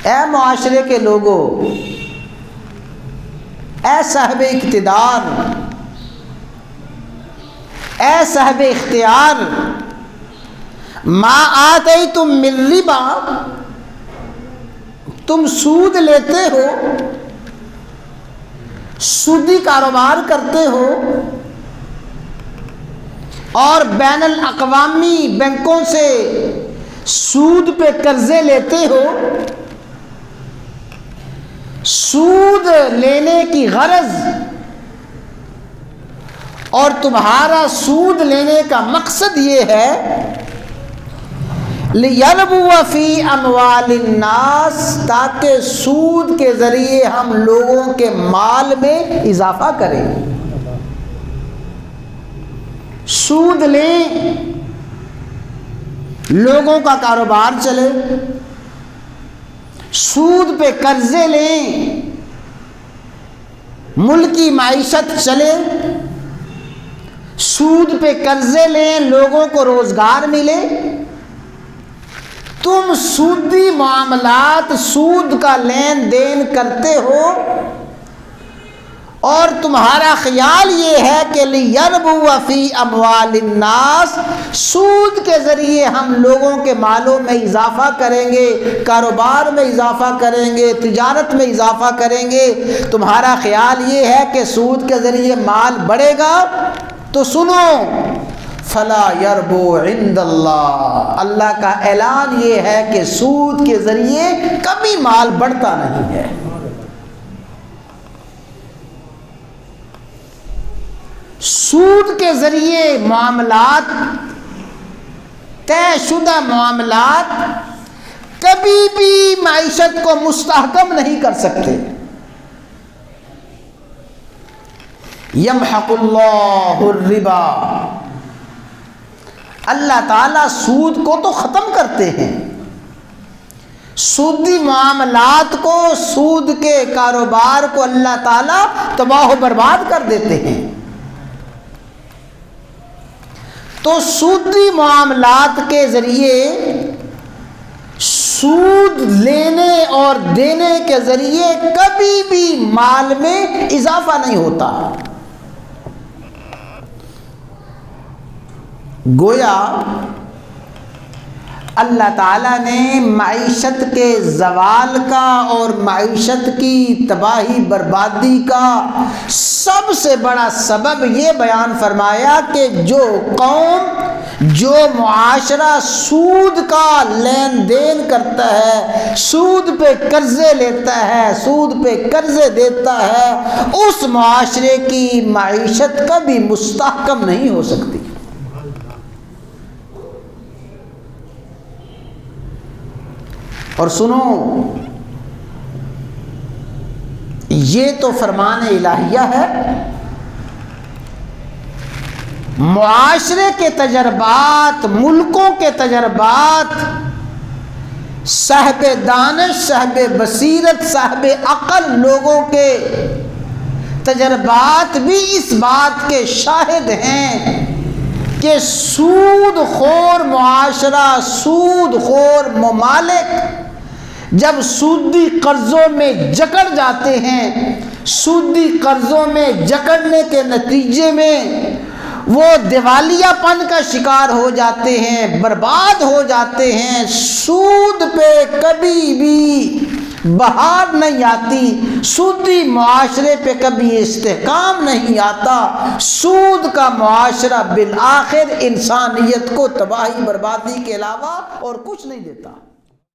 اے معاشرے کے لوگوں، اے صاحب اقتدار، اے صاحب اختیار، ما آتیتم من ربا، تم سود لیتے ہو، سودی کاروبار کرتے ہو اور بین الاقوامی بینکوں سے سود پہ قرضے لیتے ہو، سود لینے کی غرض اور تمہارا سود لینے کا مقصد یہ ہے لِيَرْبُوَ فِي أَمْوَالِ النَّاسِ، تاکہ سود کے ذریعے ہم لوگوں کے مال میں اضافہ کریں، سود لیں، لوگوں کا کاروبار چلے، سود پہ قرضے لیں، ملکی معیشت چلے، سود پہ قرضے لیں، لوگوں کو روزگار ملے۔ تم سودی معاملات، سود کا لین دین کرتے ہو اور تمہارا خیال یہ ہے کہ لِيَرْبُوَ فِي أَمْوَالِ النَّاسِ، سود کے ذریعے ہم لوگوں کے مالوں میں اضافہ کریں گے، کاروبار میں اضافہ کریں گے، تجارت میں اضافہ کریں گے۔ تمہارا خیال یہ ہے کہ سود کے ذریعے مال بڑھے گا، تو سنو، فَلَا يَرْبُو عِندَ اللَّهِ، اللہ کا اعلان یہ ہے کہ سود کے ذریعے کبھی مال بڑھتا نہیں ہے۔ سود کے ذریعے معاملات، طے شدہ معاملات کبھی بھی معیشت کو مستحکم نہیں کر سکتے۔ یمحق اللہ الربا، اللہ تعالیٰ سود کو تو ختم کرتے ہیں، سودی معاملات کو، سود کے کاروبار کو اللہ تعالیٰ تباہ و برباد کر دیتے ہیں۔ تو سودی معاملات کے ذریعے، سود لینے اور دینے کے ذریعے کبھی بھی مال میں اضافہ نہیں ہوتا۔ گویا اللہ تعالیٰ نے معیشت کے زوال کا اور معیشت کی تباہی بربادی کا سب سے بڑا سبب یہ بیان فرمایا کہ جو قوم، جو معاشرہ سود کا لین دین کرتا ہے، سود پہ قرضے لیتا ہے، سود پہ قرضے دیتا ہے، اس معاشرے کی معیشت کبھی مستحکم نہیں ہو سکتی۔ اور سنو، یہ تو فرمان الہیہ ہے، معاشرے کے تجربات، ملکوں کے تجربات، صاحب دانش، صاحب بصیرت، صاحب عقل لوگوں کے تجربات بھی اس بات کے شاہد ہیں کہ سود خور معاشرہ، سود خور ممالک جب سودی قرضوں میں جکڑ جاتے ہیں، سودی قرضوں میں جکڑنے کے نتیجے میں وہ دیوالیہ پن کا شکار ہو جاتے ہیں، برباد ہو جاتے ہیں۔ سود پہ کبھی بھی بہار نہیں آتی، سودی معاشرے پہ کبھی استحکام نہیں آتا۔ سود کا معاشرہ بالآخر انسانیت کو تباہی بربادی کے علاوہ اور کچھ نہیں دیتا۔